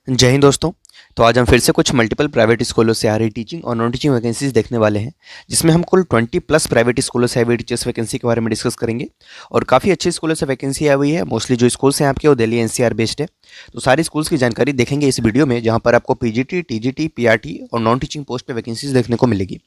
जय हिंद दोस्तों। तो आज हम फिर से कुछ मल्टीपल प्राइवेट स्कूलों से आ रही टीचिंग और नॉन टीचिंग वैकेंसीज देखने वाले हैं, जिसमें हम कुल 20 प्लस प्राइवेट स्कूलों से आई हुई टीचर्स वैकेंसी के बारे में डिस्कस करेंगे। और काफ़ी अच्छे स्कूलों से वैकेंसी आई हुई है। मोस्टली जो स्कूल्स हैं आपके वो दिल्ली एनसीआर बेस्ड है। तो सारी स्कूल्स की जानकारी देखेंगे इस वीडियो में, जहाँ पर आपको पीजीटी, टीजीटी, पीआरटी और नॉन टीचिंग पोस्ट पे वैकेंसीज देखने को मिलेगी।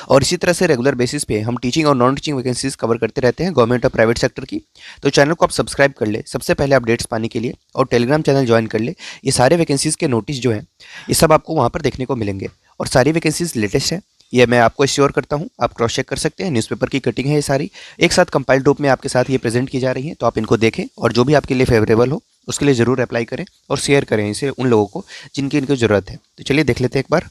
और इसी तरह से रेगुलर बेसिस पे हम टीचिंग और नॉन टीचिंग वैकेंसीज कवर करते रहते हैं, गवर्नमेंट और प्राइवेट सेक्टर की। तो चैनल को आप सब्सक्राइब कर ले सबसे पहले अपडेट्स पाने के लिए, और टेलीग्राम चैनल ज्वाइन कर ले। ये सारे वैकेंसीज के नोटिस जो हैं ये सब आपको वहाँ पर देखने को मिलेंगे। और सारी वैकेंसीज लेटेस्ट है, ये मैं आपको श्योर करता हूँ। आप क्रॉस चेक कर सकते हैं, न्यूज़पेपर की कटिंग है, ये सारी एक साथ कंपाइल्ड रूप में आपके साथ ये प्रेजेंट की जा रही है। तो आप इनको देखें और जो भी आपके लिए फेवरेबल हो उसके लिए ज़रूर अप्लाई करें और शेयर करें इसे उन लोगों को जिनकी इनको ज़रूरत है। तो चलिए देख लेते हैं एक बार।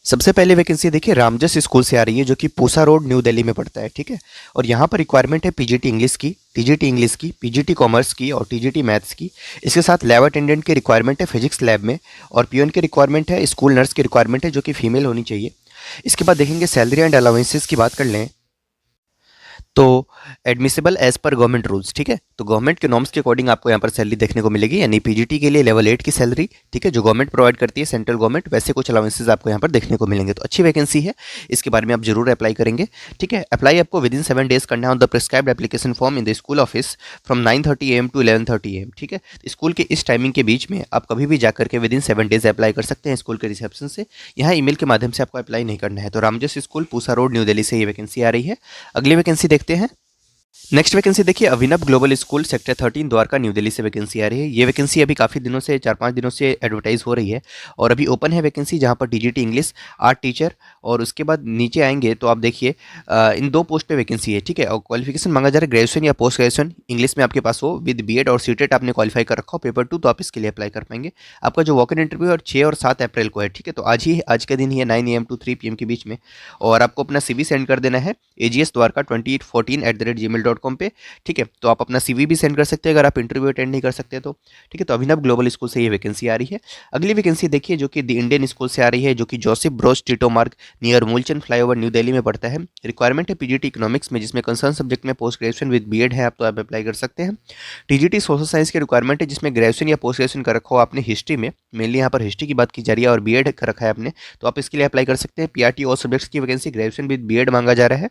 सबसे पहले वैकेंसी देखिए रामजस स्कूल से आ रही है, जो कि पूसा रोड न्यू दिल्ली में पड़ता है। ठीक है। और यहाँ पर रिक्वायरमेंट है पीजीटी इंग्लिश की, टीजीटी इंग्लिश की, पीजीटी कॉमर्स की और टीजीटी मैथ्स की। इसके साथ लैब अटेंडेंट की रिक्वायरमेंट है फिजिक्स लैब में, और पीओन की रिक्वायरमेंट है, स्कूल नर्स की रिक्वायरमेंट है जो कि फीमेल होनी चाहिए। इसके बाद देखेंगे सैलरी एंड अलाउंसेस की बात कर लें तो एडमिसिबल एज पर गवर्नमेंट रूल्स। ठीक है। तो गवर्नमेंट के नॉर्म्स के अकॉर्डिंग आपको यहाँ पर सैलरी देखने को मिलेगी, यानी पीजीटी के लिए लेवल 8 की सैलरी, ठीक है, जो गवर्नमेंट प्रोवाइड करती है, सेंट्रल गवर्नमेंट, वैसे कुछ अलाउंसेस आपको यहाँ पर देखने को मिलेंगे। तो अच्छी वैकेंसी है, इसके बारे में आप जरूर अप्लाई करेंगे। ठीक है। अप्लाई आपको विद इन 7 डेज करना है on the prescribed application form in the school office from 9:30 AM to 11:30 AM। ठीक है। स्कूल के इस टाइमिंग के बीच में आप कभी भी जाकर के विद इन 7 डेज अप्लाई कर सकते हैं स्कूल के रिसेप्शन से। यहाँ ईमेल के माध्यम से आपको अप्लाई नहीं करना है। तो Ramjas school Pusa road new Delhi से ये वैकेंसी आ रही है। अगली वैकेंसी देखते हैं। नेक्स्ट वैकेंसी देखिए Abhinav global school sector 13 Dwarka new Delhi से वैकेंसी आ रही है। ये वैकेंसी अभी काफ़ी दिनों से 4-5 दिनों से एडवर्टाइज हो रही है और अभी ओपन है वैकेंसी, जहाँ पर टीजीटी इंग्लिश आर्ट टीचर, और उसके बाद नीचे आएंगे तो आप देखिए इन 2 पोस्ट पे वैकेंसी है। ठीक है। और क्वालिफिकेशन मांगा जा रहा है ग्रेजुएशन या पोस्ट ग्रेजुएशन इंग्लिश में आपके पास हो विद बीएड और सीटेट आपने क्वालिफाई कर रखा हो पेपर 2, तो आप इसके लिए अप्लाई कर पाएंगे। आपका जो वॉक इन इंटरव्यू और 6 और 7 अप्रैल को है। ठीक है। तो आज का दिन ही है 9 AM to 3 PM के बीच में, और आपको अपना CV सेंड कर देना है AGS द्वारका 2814@gmail.com पे। ठीक है। तो आप अपना CV भी सेंड कर सकते हैं अगर आप इंटरव्यू अटेंड नहीं कर सकते तो। ठीक है। तो अभिनव ग्लोबल स्कूल से ये वैकेंसी आ रही है। अगली वैकेंसी देखिए जो कि द इंडियन स्कूल से आ रही है, जो कि जोसेफ ब्रोस टीटो मार्ग near Moolchand flyover new Delhi में पड़ता है। रिक्वायरमेंट है पीजीटी इकोनॉमिक्स में, जिसमें कंसर्न सब्जेक्ट में पोस्ट ग्रेजुएशन विद बीएड है, आप तो आप अप्लाई कर सकते हैं। टीजीटी सोशल साइंस की रिक्वायरमेंट है, जिसमें ग्रेजुएशन या पोस्ट ग्रेजुएशन कर रखा हो आपने हिस्ट्री में, मेनली यहाँ पर हिस्ट्री की बात की जा रही है, और बीएड कर रखा है आपने, तो आप इसके लिए अप्लाई कर सकते हैं। पीआरटी और सब्जेक्ट्स की वैकेंसी ग्रेजुएशन विद बीएड मांगा जा रहा है।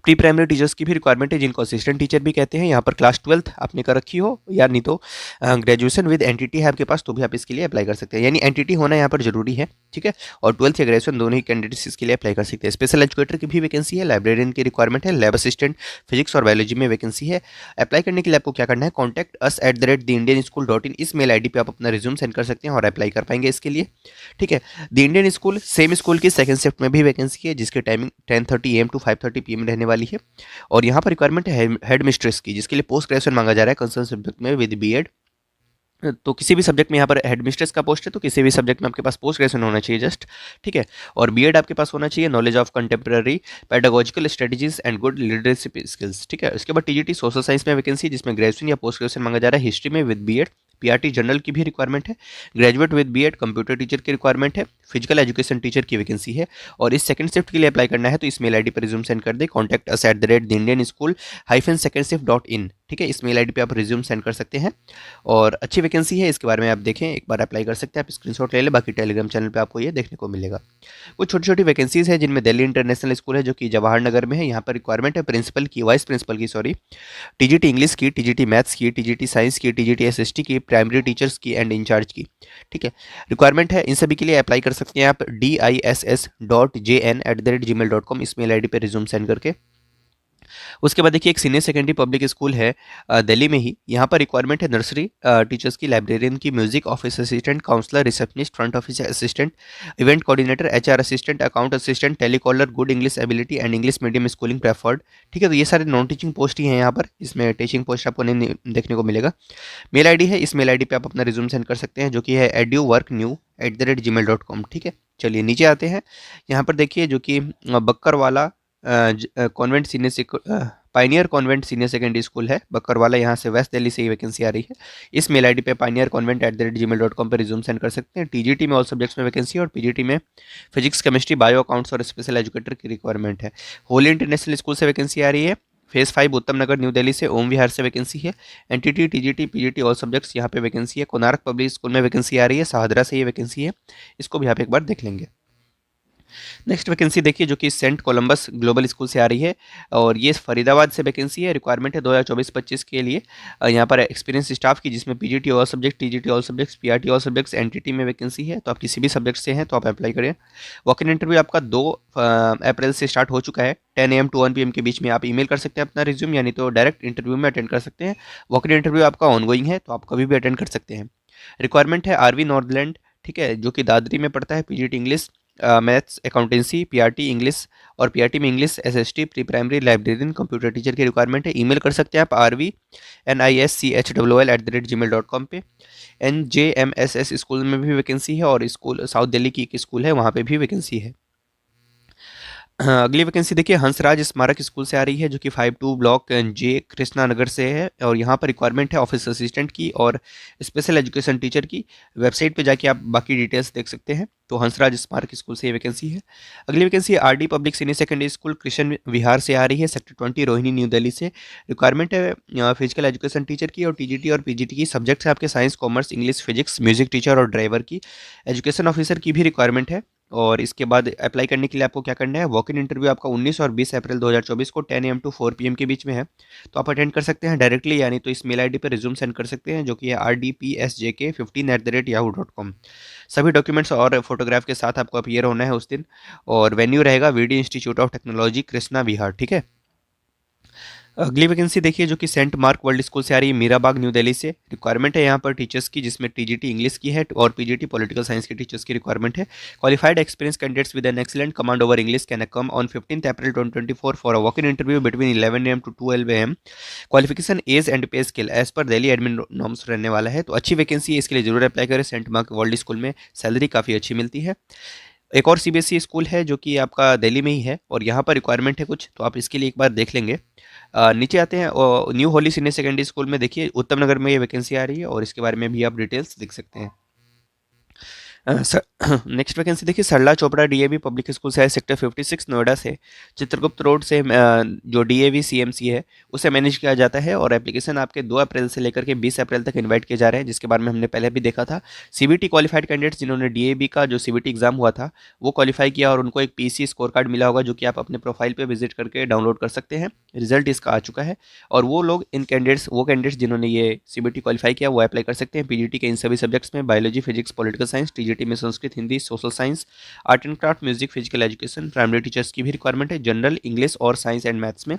प्री प्राइमरी टीचर्स की भी रिक्वायरमेंट है, जिनको असिस्टेंट टीचर भी कहते हैं। यहाँ पर क्लास 12 आपने कर रखी हो, या नहीं तो ग्रेजुएशन विद एनटीटी है आपके पास, तो भी आप इसके लिए अप्लाई कर सकते हैं। यानी एनटीटी होना यहाँ पर जरूरी है। ठीक है। और 12th या ग्रेजुएशन दोनों ही कैंडिडेट्स इसके लिए अप्लाई कर सकते हैं। स्पेशल एजुकेटर की भी वैकेंसी है, लाइब्रेरियन की रिक्वायरमेंट है, लैब असिस्टेंट फिजिक्स और बायोलॉजी में वैकेंसी है। अप्लाई करने के लिए आपको क्या करना है, कॉन्टैक्ट अस @theindianschool.in, इस मेल आईडी पे आप अपना रिज्यूम सेंड कर सकते हैं और अप्लाई कर पाएंगे इसके लिए। ठीक है। The Indian school same school की सेकंड शिफ्ट में भी वैकेंसी है, जिसकी टाइमिंग 10:30 AM to 5:30 PM रहने वाली है। और यहाँ पर रिक्वायरमेंट है हेड मिस्ट्रेस की, जिसके लिए पोस्ट ग्रेजुएशन मांगा जा रहा है कंसर्न सब्जेक्ट में विद बीएड। तो किसी भी सब्जेक्ट में यहाँ पर हेड मिस्ट्रेस का पोस्ट है, तो किसी भी सब्जेक्ट में आपके पास पोस्ट ग्रेजुएशन होना चाहिए जस्ट। ठीक है। और बीएड आपके पास होना चाहिए, knowledge of contemporary pedagogical strategies and good leadership skills. ठीक है। उसके बाद टीजीटी सोशल साइंस में वैकेंसी, जिसमें ग्रेजुएशन या पोस्ट ग्रेजुएशन मांगा जा रहा है हिस्ट्री में विद बीएड। पीआरटी जनरल की भी रिक्वायरमेंट है, graduate with B Ed, computer teacher की रिक्वायरमेंट है, फिजिकल एजुकेशन टीचर की वैकेंसी है। और इस सेकंड शिफ्ट के लिए अप्लाई करना है तो इस मेल आईडी पर रिज्यूम सेंड कर दे, कॉन्टैक्ट अस @theindianschool-secondShift.in। ठीक है। इस मेल आईडी पे आप रिज्यूम सेंड कर सकते हैं और अच्छी वैकेंसी है, इसके बारे में आप देखें, एक बार अप्लाई कर सकते हैं। आप स्क्रीनशॉट ले लें, बाकी टेलीग्राम चैनल पे आपको ये देखने को मिलेगा। कुछ छोटी छोटी वैकेंसीज है, जिनमें दिल्ली इंटरनेशनल स्कूल है, जो कि जवाहर नगर में है। यहाँ पर रिक्वायरमेंट है प्रिंसिपल की, वाइस प्रिंसिपल की सॉरी, टीजीटी इंग्लिश की, टीजीटी मैथ्स की, टीजीटी साइंस की, टीजीटी एसएसटी की, प्राइमरी टीचर्स की एंड इंचार्ज की। ठीक है। रिक्वायरमेंट है, इन सभी के लिए अप्लाई कर सकते हैं आप diss.jn@gmail.com, इस मेल आईडी पे रिज्यूम सेंड करके। उसके बाद देखिए एक सीनियर सेकेंडरी पब्लिक स्कूल है दिल्ली में ही। यहाँ पर रिक्वायरमेंट है नर्सरी टीचर्स की, लाइब्रेरियन की, music office assistant, counsellor, receptionist, front office assistant, event coordinator, HR assistant, account assistant, telecaller, good English ability and English medium schooling preferred. ठीक है। तो ये सारे नॉन टीचिंग पोस्ट ही हैं यहाँ पर, इसमें टीचिंग पोस्ट आपको नहीं देखने को मिलेगा। मेल आईडी है, इस मेल आईडी पे आप अपना रिज्यूम सेंड कर सकते हैं, जो कि है eduworknew@gmail.com। ठीक है। चलिए नीचे आते हैं। यहाँ पर देखिए जो कि Bakkarwala convent senior pioneer convent senior secondary school है बक्करवाला, यहाँ से वेस्ट दिल्ली से ही वैकेंसी आ रही है। इस मेल आईडी पे pioneerconvent@gmail.com पे रिज्यूम सेंड कर सकते हैं। टीजीटी में ऑल सब्जेक्ट्स में वैकेंसी, और पीजीटी में फिजिक्स, केमिस्ट्री, बायो, अकाउंट्स और स्पेशल एजुकेटर की रिक्वायरमेंट है। होली इंटरनेशनल स्कूल से वैकेंसी आ रही है, फेज़ 5 उत्तम नगर न्यू दिल्ली से ओम विहार से वैकेंसी है। NTT TGT PGT all subjects यहाँ पे वैकेंसी है। कोणार्क पब्लिक स्कूल में वैकेंसी आ रही है, शाहदरा से ये वैकेंसी है, इसको भी आप एक बार देख लेंगे। नेक्स्ट वैकेंसी देखिए जो कि सेंट कोलंबस ग्लोबल स्कूल से आ रही है और ये फरीदाबाद से वैकेंसी है। रिक्वायरमेंट है 2024-25 के लिए यहाँ पर एक्सपीरियंस स्टाफ की, जिसमें PGT all subject, TGT all subjects, PRT all subjects, NTT में वैकेंसी है। तो आप किसी भी सब्जेक्ट से हैं तो आप अप्लाई करें। वॉक इन इंटरव्यू आपका 2 अप्रैल से स्टार्ट हो चुका है। 10 AM to 1 PM के बीच में आप ईमेल कर सकते हैं अपना रिज्यूम, यानी तो डायरेक्ट इंटरव्यू में अटेंड कर सकते हैं। वॉक इन इंटरव्यू आपका ऑनगोइंग है, तो आप कभी भी अटेंड कर सकते हैं। रिक्वायरमेंट है आरवी नॉर्दलैंड, ठीक है, जो कि दादरी में पड़ता है। PGT English, maths, accountancy, PRT English और पीआरटी में English, SST, pre primary, librarian, computer teacher की रिक्वायरमेंट है। ईमेल कर सकते हैं आप rvnischwl@gmail.com पे। NJMSS स्कूल में भी वैकेंसी है और स्कूल साउथ दिल्ली की एक स्कूल है, वहाँ पे भी वैकेंसी है। हाँ, अगली वैकेंसी देखिए हंसराज स्मारक स्कूल से आ रही है, जो कि 52 ब्लॉक जे कृष्णा नगर से है और यहाँ पर रिक्वायरमेंट है ऑफिस असिस्टेंट की और स्पेशल एजुकेशन टीचर की। वेबसाइट पे जाके आप बाकी डिटेल्स देख सकते हैं। तो हंसराज स्मारक स्कूल से ये वैकेंसी है। अगली vacancy RD public senior secondary school Krishna Vihar से आ रही है, सेक्टर 20 रोहिणी न्यू दिल्ली से। रिक्वायरमेंट है फिजिकल एजुकेशन टीचर की और टीजीटी और पीजीटी की। सब्जेक्ट्स है आपके science, commerce, English, physics, music teacher और ड्राइवर की। एजुकेशन ऑफिसर की भी रिक्वायरमेंट है। और इसके बाद अप्लाई करने के लिए आपको क्या करना है, वॉक इन इंटरव्यू आपका 19 और 20 अप्रैल 2024 को 10 AM to 4 PM के बीच में है। तो आप अटेंड कर सकते हैं डायरेक्टली, यानी तो इस मेल आईडी पर रिज्यूम सेंड कर सकते हैं, जो कि है rdpsjk15@yahoo.com। सभी डॉक्यूमेंट्स और फोटोग्राफ के साथ आपको अपीयर होना है उस दिन। और वेन्यू रहेगा VD institute of technology Krishna Vihar, ठीक है। अगली वैकेंसी देखिए जो कि सेंट मार्क वर्ल्ड स्कूल से आ रही है, मीराबाग न्यू दिल्ली से। रिक्वायरमेंट है यहाँ पर टीचर्स की, जिसमें टीजीटी इंग्लिश की है और पीजीटी पॉलिटिकल साइंस के टीचर्स की रिक्वायरमेंट है। Qualified experience candidates with an excellent command over English can come on 15 April 2024 for a walk in interview between 11 AM to 12 AM। Qualification, age and pay scale as per Delhi admin norms रहने वाला है। तो अच्छी vacancy है, इसके लिए जरूर apply करें। सेंट मार्क वर्ल्ड स्कूल में सैलरी काफ़ी अच्छी मिलती है। एक और सीबीएसई स्कूल है जो कि आपका दिल्ली में ही है और यहाँ पर रिक्वायरमेंट है कुछ, तो आप इसके लिए एक बार देख लेंगे। नीचे आते हैं new Holi senior secondary school में। देखिए उत्तम नगर में ये वैकेंसी आ रही है और इसके बारे में भी आप डिटेल्स देख सकते हैं। नेक्स्ट वैकेंसी देखिए सरला चोपड़ा डीएवी पब्लिक स्कूल से है, सेक्टर 56 नोएडा से। चित्रगुप्त रोड से जो डीएवी सीएमसी है उसे मैनेज किया जाता है और एप्लीकेशन आपके 2 अप्रैल से लेकर के 20 अप्रैल तक इनवाइट किए जा रहे हैं, जिसके बारे में हमने पहले भी देखा था। सीबीटी क्वालिफाइड कैंडिडेट्स जिन्होंने डीएवी का जो सीबीटी एग्जाम हुआ था वो क्वालिफाई किया और उनको एक पीसी स्कोर कार्ड मिला होगा, जो कि आप अपने प्रोफाइल पर विजिट करके डाउनलोड कर सकते हैं। रिजल्ट इसका आ चुका है और वो लोग वो कैंडिडेट्स जिन्होंने ये सीबीटी क्वालिफाई किया वो अप्लाई कर सकते हैं पीजीटी के इन सभी सब्जेक्ट्स में, biology, physics, political science, TGT में Sanskrit, Hindi, social science, art and craft, music, physical education. Primary teachers की भी रिक्वायरमेंट है, जनरल, इंग्लिश और साइंस एंड मैथ्स में।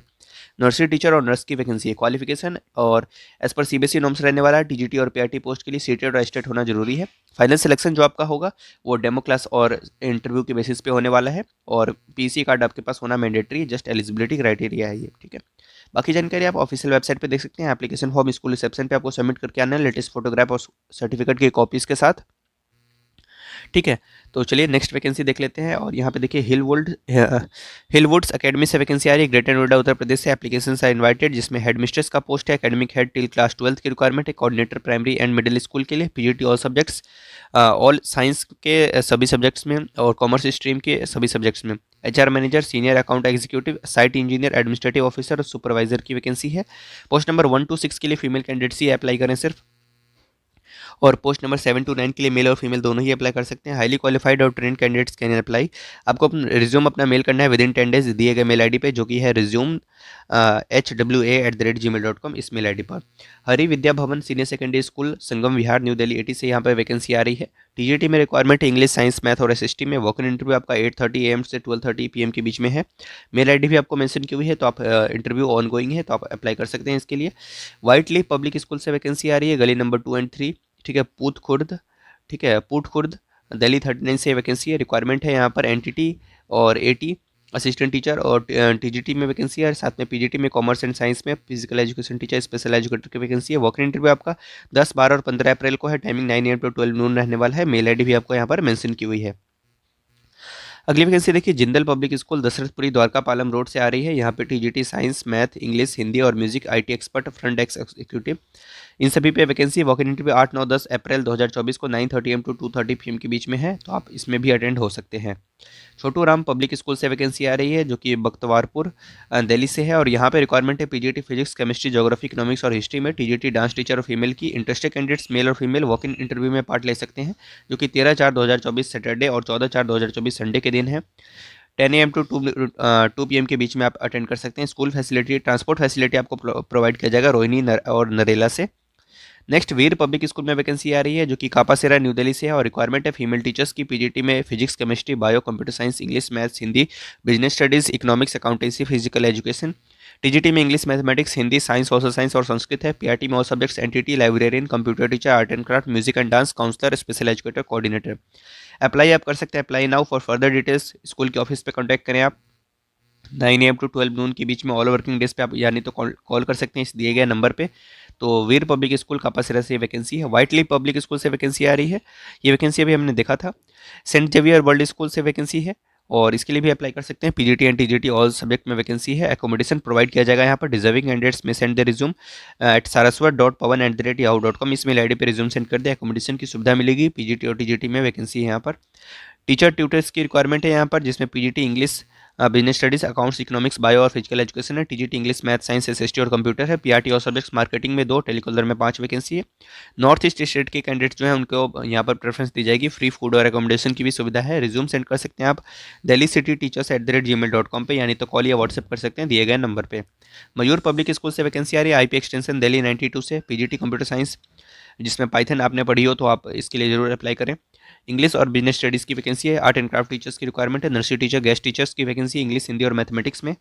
नर्सरी टीचर और नर्स की वैकेंसी है। क्वालिफिकेशन और एज पर सीबीएसई नॉर्म्स रहने वाला है। टीजीटी और पीआरटी पोस्ट के लिए सीटेड और स्टेट होना जरूरी है। फाइनल सिलेक्शन जो आपका होगा वो डेमो क्लास और इंटरव्यू के बेसिस पे होने वाला है और पीसी कार्ड आपके पास होना मैंडेटरी, जस्ट एलिजिबिलिटी क्राइटेरिया है ये, ठीक है। बाकी जानकारी आप ऑफिशियल वेबसाइट पे देख सकते हैं। एप्लीकेशन फॉर्म स्कूल रिसेप्शन पे आपको सबमिट करके आना है, लेटेस्ट फोटोग्राफ और सर्टिफिकेट की कॉपीज के साथ, ठीक है। तो चलिए नेक्स्ट वैकेंसी देख लेते हैं और यहाँ पे देखिए हिलवुड्स एकेडमी से वैकेंसी आ रही है, ग्रेटर नोएडा उत्तर प्रदेश से। एप्लीकेशन आर इनवाइटेड, जिसमें हेड मिस्ट्रेस का पोस्ट है, एकेडमिक हेड टिल क्लास 12 की रिक्वायरमेंट है, coordinator primary and middle school के लिए, PGT all subjects, all science के सभी सब्जेक्ट्स में और कॉमर्स स्ट्रीम के सभी सब्जेक्ट्स में। HR manager, senior account executive, site engineer, administrative officer और सुपरवाइजर की वैकेंसी है। पोस्ट नंबर 1 to 6 के लिए फीमेल कैंडिडेट्स ही अप्लाई करें सिर्फ, और पोस्ट नंबर 7 to 9 के लिए मेल और फीमेल दोनों ही अप्लाई कर सकते हैं। हाईली क्वालिफाइड और ट्रेन कैंडिडेट्स कैन अप्लाई। आपको रिज्यूम अपना मेल करना है विदिन 10 डेज दिए गए मेल आईडी पे, जो कि है resume@hwa@gmail.com, इस मेल आईडी पर। Hari Vidya Bhavan senior secondary school संगम विहार न्यू दिल्ली 80 से यहाँ पर वैकेंसी आ रही है। टीजीटी में रिक्वायरमेंट है इंग्लिश, साइंस, मैथ और एसएसटी में। वॉक इन इंटरव्यू आपका 8:30 AM से 12:30 PM के बीच में है। मेल आईडी भी आपको मेंशन की हुई है, तो आप इंटरव्यू ऑन गोइंग है तो आप अप्लाई कर सकते हैं इसके लिए। व्हाइट लीफ पब्लिक स्कूल से वैकेंसी आ रही है, गली नंबर 2 and 3, ठीक है, पूत खुर्द, ठीक है, पूट खुर्द, दिल्ली 39 से वैकेंसी है। रिक्वायरमेंट है यहाँ पर एनटीटी और एटी असिस्टेंट टीचर और टीजीटी में वैकेंसी है, साथ में पीजीटी में कॉमर्स एंड साइंस में physical education teacher, special educator की वैकेंसी है। वॉक इन इंटरव्यू आपका 10, 12 और 15 अप्रैल को है। टाइमिंग 9 AM to 12 noon रहने वाला है। मेल आईडी भी आपको यहाँ पर मेंशन की हुई है। अगली वैकेंसी देखिए Jindal public school Dashrathpuri Dwarka Palam road से आ रही है। यहाँ पे TGT science, math, English, Hindi और music, IT expert, front desk executive, इन सभी पे vacancy walk in interview 8, 9, 10 April 2024 को 9:30 AM to 2:30 PM के बीच में है, तो आप इसमें भी अटेंड हो सकते हैं। छोटू राम पब्लिक स्कूल से वैकेंसी आ रही है जो कि बख्तवारपुर दिल्ली से है, और यहाँ पे रिक्वायरमेंट है PGT physics, chemistry, geography, economics और हिस्ट्री में, टीजीटी डांस टीचर और फीमेल की। इंटरेस्टेड कैंडिडेट्स मेल और फीमेल वॉक इन इंटरव्यू में पार्ट ले सकते हैं, जो कि 13/4/2024 सैटरडे और 14/4/2024 संडे के दिन है। 10 AM to 2 PM के बीच में आप अटेंड कर सकते हैं। स्कूल फैसिलिटी, ट्रांसपोर्ट फैसिलिटी आपको प्रोवाइड किया जाएगा रोहिणी और नरेला से। नेक्स्ट वीर पब्लिक स्कूल में वैकेंसी आ रही है जो कि कापासेरा न्यू दिल्ली से है, और रिक्वायरमेंट है फीमेल टीचर्स की पीजीटी में physics, chemistry, bio, computer science, English, maths, Hindi, business studies, economics, accountancy, physical education. TGT में English, mathematics, Hindi, science, social science और संस्कृत है। पीआरटी में all subjects, NTT, librarian, computer teacher, art and craft, music and dance, counsellor, special educator, coordinator. Apply आप कर सकते हैं। Apply now. For further details school के office पे कॉन्टैक्ट करें आप। 9 AM to 12 नून के बीच में ऑल वर्किंग डेज पे आप यानी तो कॉल कर सकते हैं इस दिए गए नंबर पे। तो वीर पब्लिक स्कूल कापासिरा से वैकेंसी है। व्हाइट लीफ पब्लिक स्कूल से वैकेंसी आ रही है। ये वैकेंसी अभी हमने देखा था। सेंट जेवियर वर्ल्ड स्कूल से वैकेंसी है, और इसके लिए भी अप्लाई कर सकते हैं। PGT and TGT all subject में वैकेंसी है। एकोमोडेशन प्रोवाइड किया जाएगा यहाँ पर। Deserving candidates may send the resume at saraswat.pawan@yahoo.com इस मेल आईडी पे रिज्यूम सेंड कर दे। एकोमोडेशन की सुविधा मिलेगी। पीजीटी और टीजीटी में वैकेंसी है यहाँ पर। टीचर ट्यूटर्स की रिक्वायरमेंट है यहाँ पर, जिसमें PGT English, business studies, accounts, economics, bio और फिजिकल एजुकेशन है। TGT English, math, science, SST और कंप्यूटर है। पीआरटी और सब्जेक्ट्स मार्केटिंग में 2, टेलीकॉलर में 5 वैकेंसी है। नॉर्थ ईस्ट स्टेट के कैंडिडेट्स जो हैं उनको यहाँ पर प्रेफरेंस दी जाएगी। फ्री फूड और एकोमोडेशन की भी सुविधा है। रिज्यूम सेंड कर सकते हैं आप delhi-city-teachers@gmail.com पे, यानी तो कॉल या व्हाट्सएप कर सकते हैं दिए गए नंबर पे। मयूर पब्लिक स्कूल से वैकेंसी आ रही है। आईपी एक्सटेंशन दिल्ली 92 से। पीजीटी कंप्यूटर साइंस, जिसमें पाइथन आपने पढ़ी हो तो आप इसके लिए जरूर अप्लाई करें। इंग्लिश और बिजनेस स्टडीज़ की वैकेंसी है। आर्ट एंड क्राफ्ट टीचर्स की रिक्वायरमेंट है। नर्सरी टीचर, गेस्ट टीचर्स की वैकेंसी इंग्लिश, हिंदी और मैथमेटिक्स में।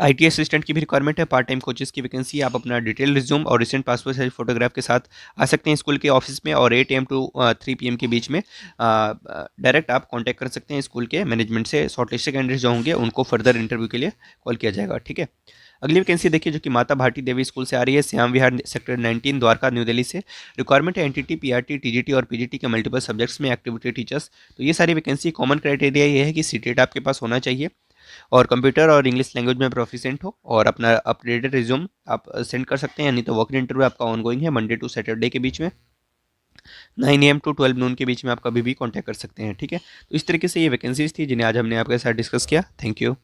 आईटी असिस्टेंट की भी रिक्वायरमेंट है। पार्ट टाइम कोचेस की वैकेंसी है। आप अपना डिटेल रिज्यूम और रिसेंट पासपोर्ट साइज फोटोग्राफ के साथ आ सकते हैं स्कूल के ऑफिस में, और 8 AM to 3 PM के बीच में डायरेक्ट आप कांटेक्ट कर सकते हैं स्कूल के मैनेजमेंट से। शॉर्टलिस्टेड कैंडिडेट्स जो होंगे उनको फर्दर इंटरव्यू के लिए कॉल किया जाएगा। ठीक है। अगली वैकेंसी देखिए जो कि माता भारती देवी स्कूल से आ रही है। श्याम विहार सेक्टर 19 द्वारका न्यू दिल्ली से। रिक्वायरमेंट है एनटीटी, पीआरटी, टीजीटी और पीजीटी के मल्टीपल सब्जेक्ट्स में एक्टिविटी टीचर्स। तो ये सारी वैकेंसी। कॉमन क्राइटेरिया ये है कि सीटेट आपके पास होना चाहिए, और कंप्यूटर और इंग्लिश लैंग्वेज में प्रोफिशिएंट हो, और अपना अपडेटेड रिज्यूम आप सेंड कर सकते हैं, यानी तो वॉक इन इंटरव्यू आपका ऑनगोइंग है मंडे टू सैटरडे के बीच में 9 AM to 12 नून के बीच में आप कभी भी कांटेक्ट कर सकते हैं। ठीक है। तो इस तरीके से ये वैकेंसीज थी जिन्हें आज हमने आपके साथ डिस्कस किया। Thank you.